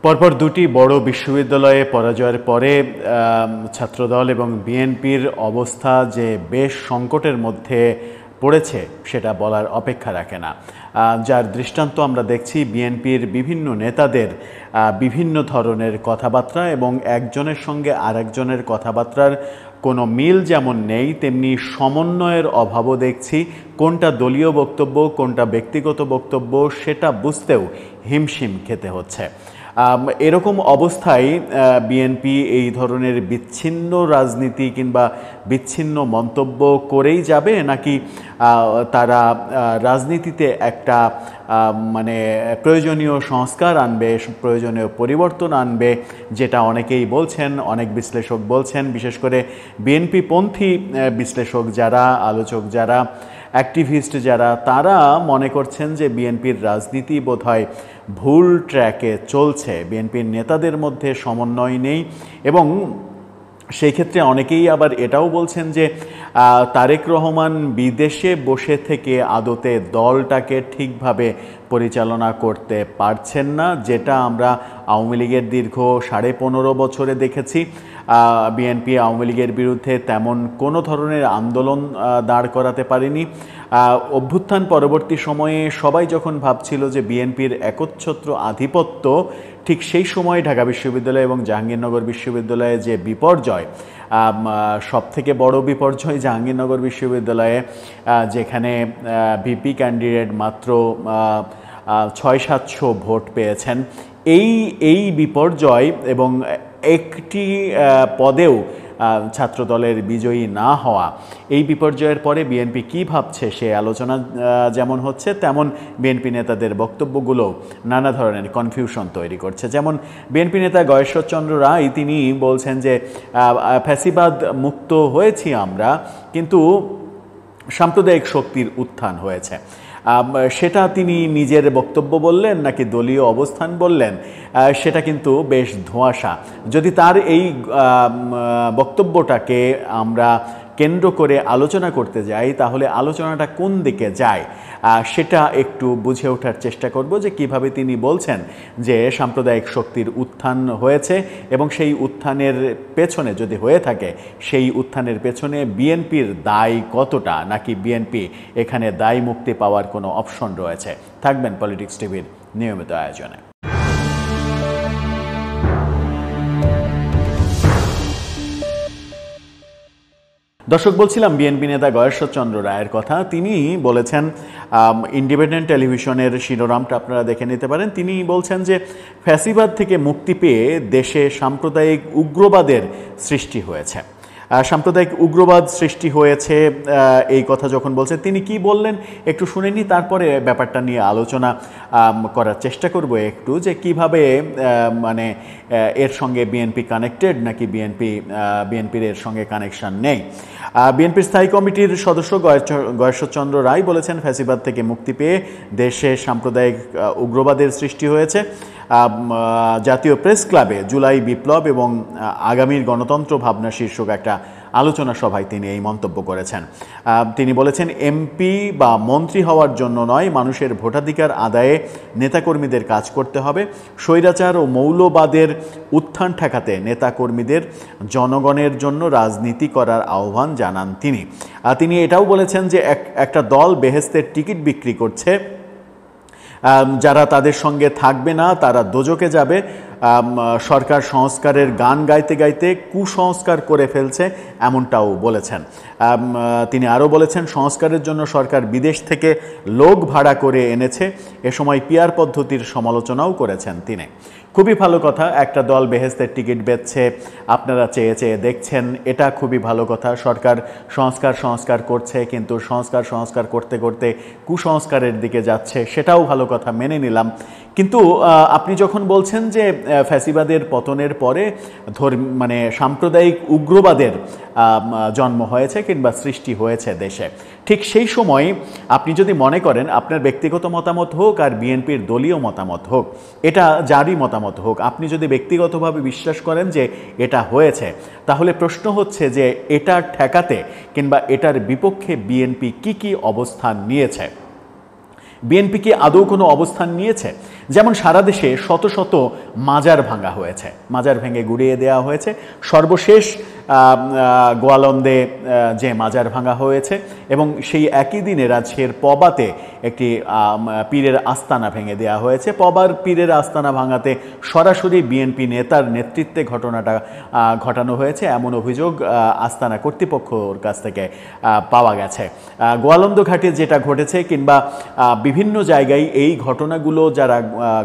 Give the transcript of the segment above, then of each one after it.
পরপর দুটি বড় বিশ্ববিদ্যালয়ে পরাজয়ের পরে ছাত্রদল এবং বিএনপির অবস্থা যে বেশ সংকটের মধ্যে পড়েছে সেটা বলার অপেক্ষা রাখে না। যার দৃষ্টান্ত আমরা দেখছি বিএনপির বিভিন্ন নেতাদের বিভিন্ন ধরনের কথাবার্তা এবং একজনের সঙ্গে আরেকজনের কথাবার্তার কোনো মিল যেমন নেই, তেমনি সমন্বয়ের অভাবও দেখছি। কোনটা দলীয় বক্তব্য, কোনটা ব্যক্তিগত বক্তব্য সেটা বুঝতেও হিমশিম খেতে হচ্ছে। এরকম অবস্থায় বিএনপি এই ধরনের বিচ্ছিন্ন রাজনীতি কিংবা বিচ্ছিন্ন মন্তব্য করেই যাবে, নাকি তারা রাজনীতিতে একটা মানে প্রয়োজনীয় সংস্কার আনবে, প্রয়োজনীয় পরিবর্তন আনবে, যেটা অনেকেই বলছেন, অনেক বিশ্লেষক বলছেন, বিশেষ করে বিএনপিপন্থী বিশ্লেষক যারা, আলোচক যারা, অ্যাক্টিভিস্ট যারা, তারা মনে করছেন যে বিএনপির রাজনীতি বোধহয় ভুল ট্র্যাকে চলছে, বিএনপির নেতাদের মধ্যে সমন্বয় নেই। এবং সেই ক্ষেত্রে অনেকেই আবার এটাও বলছেন যে তারেক রহমান বিদেশে বসে থেকে আদতে দলটাকে ঠিকভাবে পরিচালনা করতে পারছেন না, যেটা আমরা আওয়ামী লীগের দীর্ঘ 15.5 বছরে দেখেছি। বিএনপি আওয়ামী লীগের বিরুদ্ধে তেমন কোনো ধরনের আন্দোলন দাঁড় করাতে পারেনি। অভ্যুত্থান পরবর্তী সময়ে সবাই যখন ভাবছিল যে বিএনপির একচ্ছত্র আধিপত্য, ঠিক সেই সময় ঢাকা বিশ্ববিদ্যালয় এবং জাহাঙ্গীরনগর বিশ্ববিদ্যালয়ে যে বিপর্যয়, সবথেকে বড় বিপর্যয় জাহাঙ্গীরনগর বিশ্ববিদ্যালয়ে, যেখানে ভিপি ক্যান্ডিডেট মাত্র 600-700 ভোট পেয়েছেন। এই বিপর্যয় এবং একটি পদেও ছাত্রদলের বিজয়ী না হওয়া, এই বিপর্যয়ের পরে বিএনপি কী ভাবছে সে আলোচনা যেমন হচ্ছে, তেমন বিএনপি নেতাদের বক্তব্যগুলো নানা ধরনের কনফিউশন তৈরি করছে। যেমন বিএনপি নেতা গয়েশ্বরচন্দ্র রায়, তিনি বলছেন যে ফ্যাসিবাদ মুক্ত হয়েছি আমরা, কিন্তু সাম্প্রদায়িক শক্তির উত্থান হয়েছে। সেটা তিনি নিজের বক্তব্য বললেন নাকি দলীয় অবস্থান বললেন, সেটা কিন্তু বেশ ধোঁয়াশা। যদি তার এই বক্তব্যটাকে আমরা কেন্দ্র করে আলোচনা করতে যাই, তাহলে আলোচনাটা কোন দিকে যায় সেটা একটু বুঝে ওঠার চেষ্টা করব, যে কিভাবে তিনি বলছেন যে সাম্প্রদায়িক শক্তির উত্থান হয়েছে, এবং সেই উত্থানের পেছনে যদি হয়ে থাকে, সেই উত্থানের পেছনে বিএনপির দায় কতটা, নাকি বিএনপি এখানে দায় মুক্তি পাওয়ার কোনো অপশন রয়েছে। থাকবেন পলিটিক্স টিভির নিয়মিত আয়োজনে। দর্শক, বলছিলাম বিএনপি নেতা গয়েশ্বরচন্দ্র রায়ের কথা। তিনি বলেছেন, ইন্ডিপেন্ডেন্ট টেলিভিশনের শিরোনামটা আপনারা দেখে নিতে পারেন। তিনি বলছেন যে ফ্যাসিবাদ থেকে মুক্তি পেয়ে দেশে সাম্প্রদায়িক উগ্রবাদের সৃষ্টি হয়েছে। সাম্প্রদায়িক উগ্রবাদ সৃষ্টি হয়েছে, এই কথা যখন বলছেন, তিনি কি বললেন একটু শুনে নি, তারপরে ব্যাপারটা নিয়ে আলোচনা করার চেষ্টা করব একটু, যে কিভাবে মানে এর সঙ্গে বিএনপি কানেক্টেড, নাকি বিএনপির এর সঙ্গে কানেকশন নেই। বিএনপির স্থায়ী কমিটির সদস্য গয়েশ্বরচন্দ্র রায় বলেছেন, ফ্যাসিবাদ থেকে মুক্তি পেয়ে দেশে সাম্প্রদায়িক উগ্রবাদের সৃষ্টি হয়েছে। জাতীয় প্রেস ক্লাবে জুলাই বিপ্লব এবং আগামীর গণতন্ত্র ভাবনা শীর্ষক একটা আলোচনা সভায় তিনি এই মন্তব্য করেছেন। তিনি বলেছেন, এমপি বা মন্ত্রী হওয়ার জন্য নয়, মানুষের ভোটাধিকার আদায়ে নেতাকর্মীদের কাজ করতে হবে। স্বৈরাচার ও মৌলবাদের উত্থান ঠেকাতে নেতাকর্মীদের জনগণের জন্য রাজনীতি করার আহ্বান জানান তিনি। তিনি এটাও বলেছেন যে একটা দল বেহেশতের টিকিট বিক্রি করছে, যারা তাদের সঙ্গে থাকবে না তারা দোজকে যাবে। সরকার সংস্কারের গান গাইতে গাইতে কুসংস্কার করে ফেলছে, এমনটাও বলেছেন। তিনি আরও বলেছেন, সংস্কারের জন্য সরকার বিদেশ থেকে লোক ভাড়া করে এনেছে। এ সময় পিআর পদ্ধতির সমালোচনাও করেছেন তিনি। খুবই ভালো কথা, একটা দল বেহেশতের টিকিট বেচছে, আপনারা চেয়ে চেয়ে দেখছেন, এটা খুবই ভালো কথা। সরকার সংস্কার করছে, কিন্তু সংস্কার করতে করতে কুসংস্কারের দিকে যাচ্ছে, সেটাও ভালো কথা, মেনে নিলাম। কিন্তু আপনি যখন বলছেন যে ফ্যাসিবাদের পতনের পরে মানে সাম্প্রদায়িক উগ্রবাদের জন্ম হয়েছে কিংবা সৃষ্টি হয়েছে দেশে, ঠিক সেই সময় আপনি যদি মনে করেন, আপনার ব্যক্তিগত মতামত হোক আর বিএনপির দলীয় মতামত হোক, এটা যারই মতামত হোক, আপনি যদি ব্যক্তিগতভাবে বিশ্বাস করেন যে এটা হয়েছে, তাহলে প্রশ্ন হচ্ছে যে এটা ঠেকাতে কিংবা এটার বিপক্ষে বিএনপি কি অবস্থান নিয়েছে। বিএনপি কি আদৌ কোনো অবস্থান নিয়েছে? যেমন সারা দেশে শত শত মাজার ভাঙা হয়েছে, মাজার ভেঙে গুড়িয়ে দেওয়া হয়েছে। সর্বশেষ গোয়ালন্দে যে মাজার ভাঙা হয়েছে এবং সেই একই দিনে রাজশাহীর পবাতে একটি পীরের আস্তানা ভেঙে দেওয়া হয়েছে। পবার পীরের আস্তানা ভাঙাতে সরাসরি বিএনপি নেতার নেতৃত্বে ঘটনাটা ঘটানো হয়েছে এমন অভিযোগ আস্তানা কর্তৃপক্ষর কাছ থেকে পাওয়া গেছে। গোয়ালন্দ ঘাটে যেটা ঘটেছে কিংবা বিভিন্ন জায়গায় এই ঘটনাগুলো যারা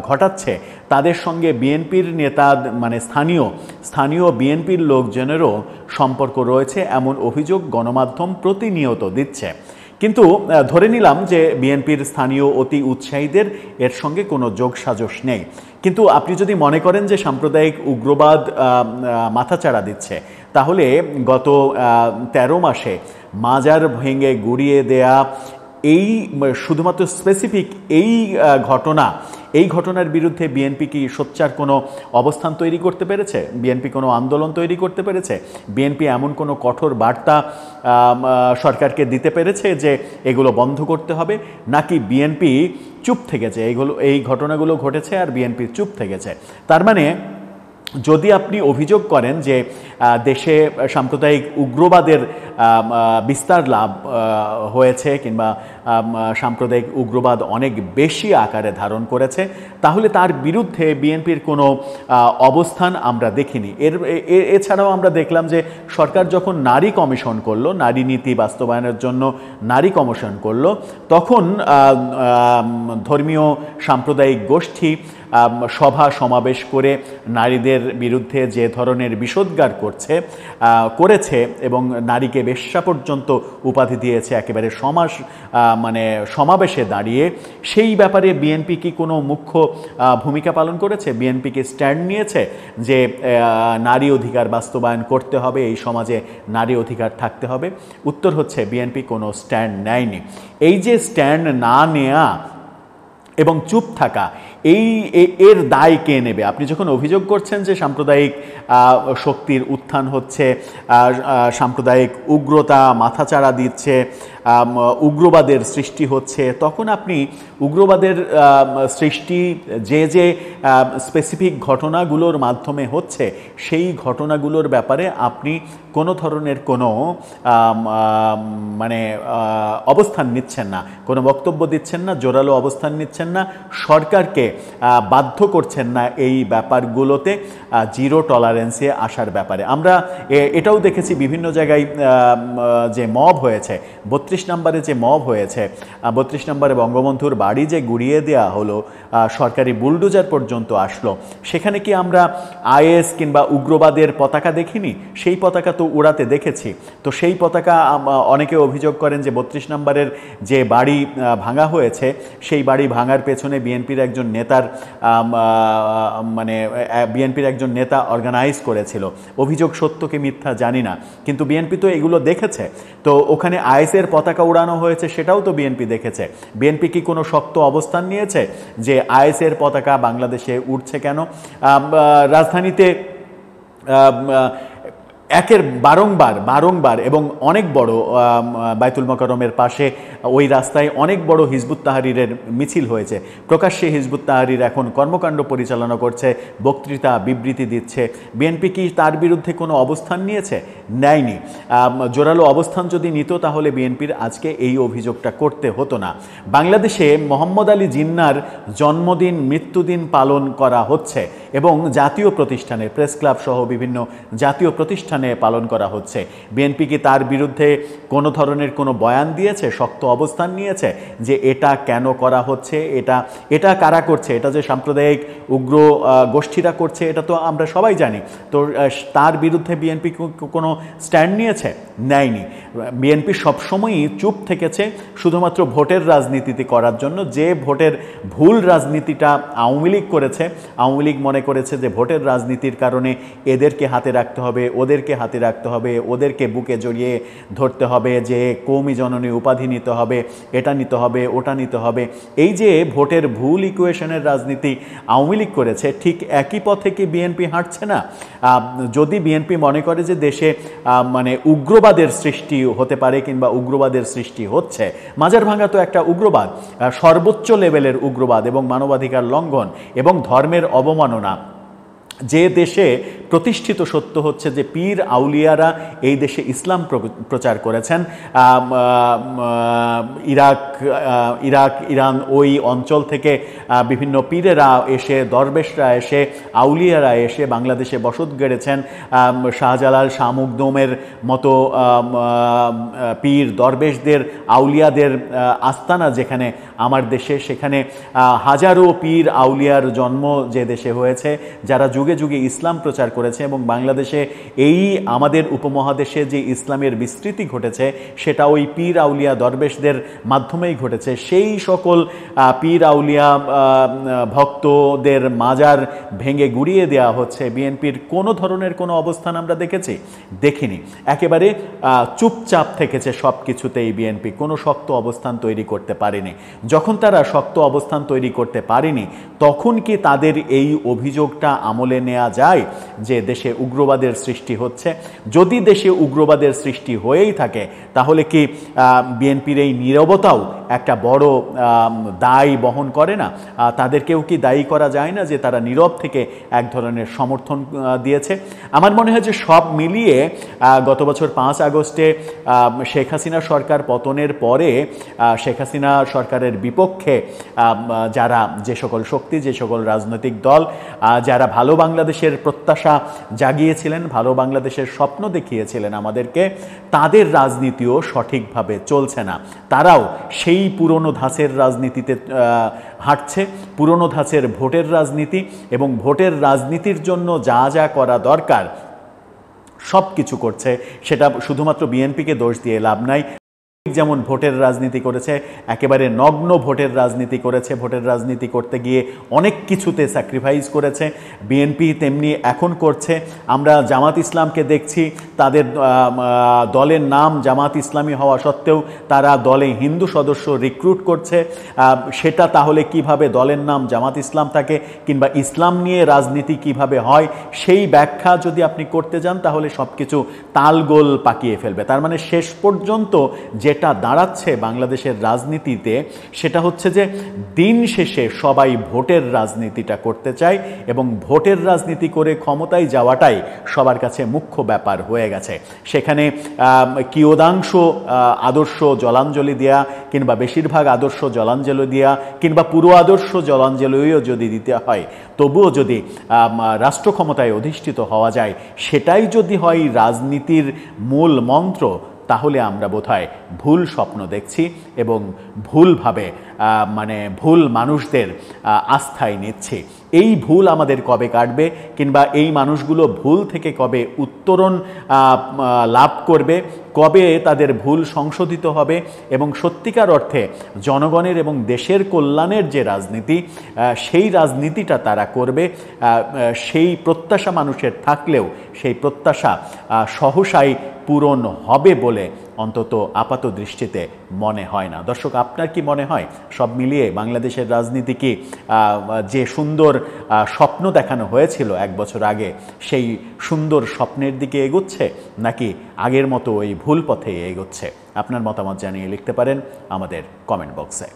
ঘটাচ্ছে তাদের সঙ্গে বিএনপির নেতা মানে স্থানীয় বিএনপির লোকজনেরও সম্পর্ক রয়েছে এমন অভিযোগ গণমাধ্যম প্রতিনিয়ত দিচ্ছে। কিন্তু ধরে নিলাম যে বিএনপির স্থানীয় অতি উৎসাহীদের এর সঙ্গে কোনো যোগসাজশ নেই। কিন্তু আপনি যদি মনে করেন যে সাম্প্রদায়িক উগ্রবাদ মাথাচাড়া দিচ্ছে, তাহলে গত 13 মাসে মাজার ভেঙে গুড়িয়ে দেয়া এই শুধুমাত্র স্পেসিফিক এই ঘটনার বিরুদ্ধে বিএনপি কি সোচ্চার কোনো অবস্থান তৈরি করতে পেরেছে? বিএনপি কোনো আন্দোলন তৈরি করতে পেরেছে? বিএনপি এমন কোনো কঠোর বার্তা সরকারকে দিতে পেরেছে যে এগুলো বন্ধ করতে হবে? নাকি বিএনপি চুপ থেকেছে? এই ঘটনাগুলো ঘটেছে আর বিএনপি চুপ থেকেছে? তার মানে যদি আপনি অভিযোগ করেন যে দেশে সাম্প্রদায়িক উগ্রবাদের বিস্তার লাভ হয়েছে কিংবা সাম্প্রদায়িক উগ্রবাদ অনেক বেশি আকারে ধারণ করেছে, তাহলে তার বিরুদ্ধে বিএনপির কোনো অবস্থান আমরা দেখিনি। এছাড়াও আমরা দেখলাম যে সরকার যখন নারী কমিশন করলো, নারী নীতি বাস্তবায়নের জন্য নারী কমিশন করলো, তখন ধর্মীয় সাম্প্রদায়িক গোষ্ঠী সভা সমাবেশ করে নারীদের বিরুদ্ধে যে ধরনের বিষোদ্গার করেছে এবং নারীকে বেশ্যা পর্যন্ত উপাধি দিয়েছে একেবারে সমাবেশে দাঁড়িয়ে, সেই ব্যাপারে বিএনপি কি কোনো মুখ্য ভূমিকা পালন করেছে? বিএনপি কি স্ট্যান্ড নিয়েছে যে নারী অধিকার বাস্তবায়ন করতে হবে, এই সমাজে নারী অধিকার থাকতে হবে? উত্তর হচ্ছে বিএনপি কোনো স্ট্যান্ড নেয়নি। এই যে স্ট্যান্ড না নেয়া এবং চুপ থাকা, এর দায় কে নেবে? আপনি যখন অভিযোগ করছেন যে সাম্প্রদায়িক শক্তির উত্থান হচ্ছে, সাম্প্রদায়িক উগ্রতা মাথাচাড়া দিচ্ছে, উগ্রবাদের সৃষ্টি হচ্ছে, তখন আপনি উগ্রবাদের সৃষ্টি যে স্পেসিফিক ঘটনাগুলোর মাধ্যমে হচ্ছে সেই ঘটনাগুলোর ব্যাপারে আপনি কোনো ধরনের কোনো অবস্থান নিচ্ছেন না, কোনো বক্তব্য দিচ্ছেন না, জোরালো অবস্থান নিচ্ছেন না, সরকারকে বাধ্য করছেন না এই ব্যাপারগুলোতে জিরো টলারেন্সে আসার ব্যাপারে। আমরা এটাও দেখেছি বিভিন্ন জায়গায় যে মব হয়েছে, 32 নম্বরে যে মব হয়েছে, 32 নম্বরে বঙ্গবন্ধুর বাড়ি যে গুড়িয়ে দেওয়া হলো, সরকারি বুলডোজার পর্যন্ত আসলো, সেখানে কি আমরা আইএস কিংবা উগ্রবাদের পতাকা দেখিনি? সেই পতাকা তো উড়াতে দেখেছি। তো সেই পতাকা অনেকে অভিযোগ করেন যে 32 নম্বরের যে বাড়ি ভাঙা হয়েছে সেই বাড়ি ভাঙার পেছনে বিএনপির একজন নেতা অর্গানাইজ করেছিল। অভিযোগ সত্য কি মিথ্যা জানি না, কিন্তু বিএনপি তো এগুলো দেখেছে। তো ওখানে আইএসের পতাকা উড়ানো হয়েছে, সেটাও তো বিএনপি দেখেছে। বিএনপি কি কোনো শক্ত অবস্থান নিয়েছে যে আইএসের পতাকা বাংলাদেশে উড়ছে কেন? রাজধানীতে বারংবার এবং অনেক বড় বাইতুল মোকাররমের পাশে ওই রাস্তায় অনেক বড় হিজবুত তাহরীরের মিছিল হয়েছে। প্রকাশ্যে হিজবুত তাহরীর এখন কর্মকাণ্ড পরিচালনা করছে, বক্তৃতা বিবৃতি দিচ্ছে। বিএনপি কি তার বিরুদ্ধে কোনো অবস্থান নিয়েছে? নেয়নি। জোরালো অবস্থান যদি নিত তাহলে বিএনপির আজকে এই অভিযোগটা করতে হতো না। বাংলাদেশে মোহাম্মদ আলী জিন্নাহর জন্মদিন মৃত্যুদিন পালন করা হচ্ছে এবং জাতীয় প্রতিষ্ঠানে, প্রেস ক্লাব সহ বিভিন্ন জাতীয় প্রতিষ্ঠানে পালন করা হচ্ছে। বিএনপি কি তার বিরুদ্ধে কোনো ধরনের কোনো বয়ান দিয়েছে, শক্ত অবস্থান নিয়েছে যে এটা কেন করা হচ্ছে, এটা কারা করছে, এটা যে সাম্প্রদায়িক উগ্র গোষ্ঠীরা করছে এটা তো আমরা সবাই জানি। তো তার বিরুদ্ধে বিএনপি কোনো স্ট্যান্ড নিয়েছে? নেয়নি। বিএনপি সবসময়ই চুপ থেকেছে শুধুমাত্র ভোটের রাজনীতি করার জন্য। যে ভোটের ভুল রাজনীতিটা আওয়ামী লীগ করেছে, আওয়ামী লীগ মনে করেছে যে ভোটের রাজনীতির কারণে এদেরকে হাতে রাখতে হবে, ওদেরকে ওদেরকে হাতে রাখতে হবে, ওদেরকে বুকে জড়িয়ে ধরতে হবে, যে কৌমি জননী উপাধি নিতে হবে, এটা নিতে হবে, ওটা নিতে হবে। এই যে ভোটের ভুল ইকুয়েশনের রাজনীতি আওয়ামী লীগ করেছে, ঠিক একই পথে কি বিএনপি হাঁটছে না? যদি বিএনপি মনে করে যে দেশে মানে উগ্রবাদের সৃষ্টি হতে পারে কিংবা উগ্রবাদের সৃষ্টি হচ্ছে, মাজারভাঙ্গা তো একটা উগ্রবাদ, সর্বোচ্চ লেভেলের উগ্রবাদ এবং মানবাধিকার লঙ্ঘন এবং ধর্মের অবমাননা। যে দেশে প্রতিষ্ঠিত সত্য হচ্ছে যে পীর আউলিয়ারা এই দেশে ইসলাম প্রচার করেছেন, ইরাক ইরান ওই অঞ্চল থেকে বিভিন্ন পীরেরা এসে, দরবেশরা এসে, আউলিয়ারা এসে বাংলাদেশে বসত গেড়েছেন। শাহজালাল, শাহ মখদুমের মতো পীর দরবেশদের, আউলিয়াদের আস্তানা যেখানে আমার দেশে, সেখানে হাজারো পীর আউলিয়ার জন্ম যে দেশে হয়েছে, যারা যুগে যুগে ইসলাম প্রচার করেছে। এবং বাংলাদেশে এই আমাদের উপমহাদেশে যে ইসলামের বিস্তৃতি ঘটেছে সেটা ওই পীর আউলিয়া দরবেশদের মাধ্যমেই ঘটেছে। সেই সকল পীর আউলিয়া ভক্তদের মাজার ভেঙে গুড়িয়ে দেওয়া হচ্ছে। বিএনপির কোনো ধরনের কোনো অবস্থান আমরা দেখেছি? দেখিনি। একেবারে চুপচাপ থেকেছে সব কিছুতেই বিএনপি, কোনো শক্ত অবস্থান তৈরি করতে পারেনি। যখন তারা শক্ত অবস্থান তৈরি করতে পারেনি, তখন কি তাদের এই অভিযোগটা আমলে নেওয়া যায় যে দেশে উগ্রবাদের সৃষ্টি হচ্ছে? যদি দেশে উগ্রবাদের সৃষ্টি হয়েই থাকে, তাহলে কি বিএনপির এই নীরবতাও একটা বড় দায় বহন করে না? তাদেরকেও কি দায়ী করা যায় না যে তারা নীরব থেকে এক ধরনের সমর্থন দিয়েছে? আমার মনে হয় যে সব মিলিয়ে গত বছর 5 আগস্টে শেখ হাসিনা সরকার পতনের পরে শেখ হাসিনা সরকারের বিপক্ষে যারা, যে সকল শক্তি, যে সকল রাজনৈতিক দল যারা ভালো বাংলাদেশের প্রত্যাশা জাগিয়েছিলেন, ভালো বাংলাদেশের স্বপ্ন দেখিয়েছিলেন আমাদেরকে, তাদের রাজনীতিও সঠিকভাবে চলছে না। তারাও সেই পুরনো ধাঁচের রাজনীতিতে হাঁটছে, পুরনো ধাঁচের ভোটের রাজনীতি, এবং ভোটের রাজনীতির জন্য যা যা করা দরকার সব কিছু করছে। সেটা শুধুমাত্র বিএনপিকে দোষ দিয়ে লাভ নাই। যেমন ভোটের রাজনীতি করেছে, একেবারে নগ্ন ভোটের রাজনীতি করেছে, ভোটের রাজনীতি করতে গিয়ে অনেক কিছুতে স্যাক্রিফাইস করেছে। বিএনপি তেমনি এখন করছে। আমরা জামাত ইসলামকে দেখছি, তাদের দলের নাম জামাত ইসলামী হওয়া সত্ত্বেও তারা দলে হিন্দু সদস্য রিক্রুট করছে। সেটা তাহলে কিভাবে দলের নাম জামাত ইসলাম থাকে, কিংবা ইসলাম নিয়ে রাজনীতি কিভাবে হয়, সেই ব্যাখ্যা যদি আপনি করতে যান, তাহলে সব কিছু তালগোল পাকিয়ে ফেলবে। তার মানে শেষ পর্যন্ত যেটা দাঁড়াচ্ছে বাংলাদেশের রাজনীতিতে, সেটা হচ্ছে যে দিন শেষে সবাই ভোটের রাজনীতিটা করতে চায়, এবং ভোটের রাজনীতি করে ক্ষমতায় যাওয়াটাই সবার কাছে মুখ্য ব্যাপার হয়ে গেছে। সেখানে কিয়দাংশ আদর্শ জলাঞ্জলি দেয়া, কিংবা বেশিরভাগ আদর্শ জলাঞ্জলি দেয়া, কিংবা পুরো আদর্শ জলাঞ্জলিও যদি দিতে হয়, তবুও যদি রাষ্ট্র ক্ষমতায় অধিষ্ঠিত হওয়া যায়, সেটাই যদি হয় রাজনীতির মূল মন্ত্র, তাহলে আমরা বোধহয় ভুল স্বপ্ন দেখছি এবং ভুলভাবে মানে ভুল মানুষদের আস্থায় নিচ্ছি। এই ভুল আমাদের কবে কাটবে, কিংবা এই মানুষগুলো ভুল থেকে কবে উত্তরণ লাভ করবে, কবে তাদের ভুল সংশোধিত হবে এবং সত্যিকার অর্থে জনগণের এবং দেশের কল্যাণের যে রাজনীতি, সেই রাজনীতিটা তারা করবে, সেই প্রত্যাশা মানুষের থাকলেও সেই প্রত্যাশা সহসাই পূরণ হবে বলে অন্তত আপাত দৃষ্টিতে মনে হয় না। দর্শক, আপনার কি মনে হয় সব মিলিয়ে বাংলাদেশের রাজনীতি কি যে সুন্দর স্বপ্ন দেখানো হয়েছিল 1 বছর আগে, সেই সুন্দর স্বপ্নের দিকে এগোচ্ছে, নাকি আগের মতো ওই ভুল পথে এগোচ্ছে? আপনার মতামত জানিয়ে লিখতে পারেন আমাদের কমেন্ট বক্সে।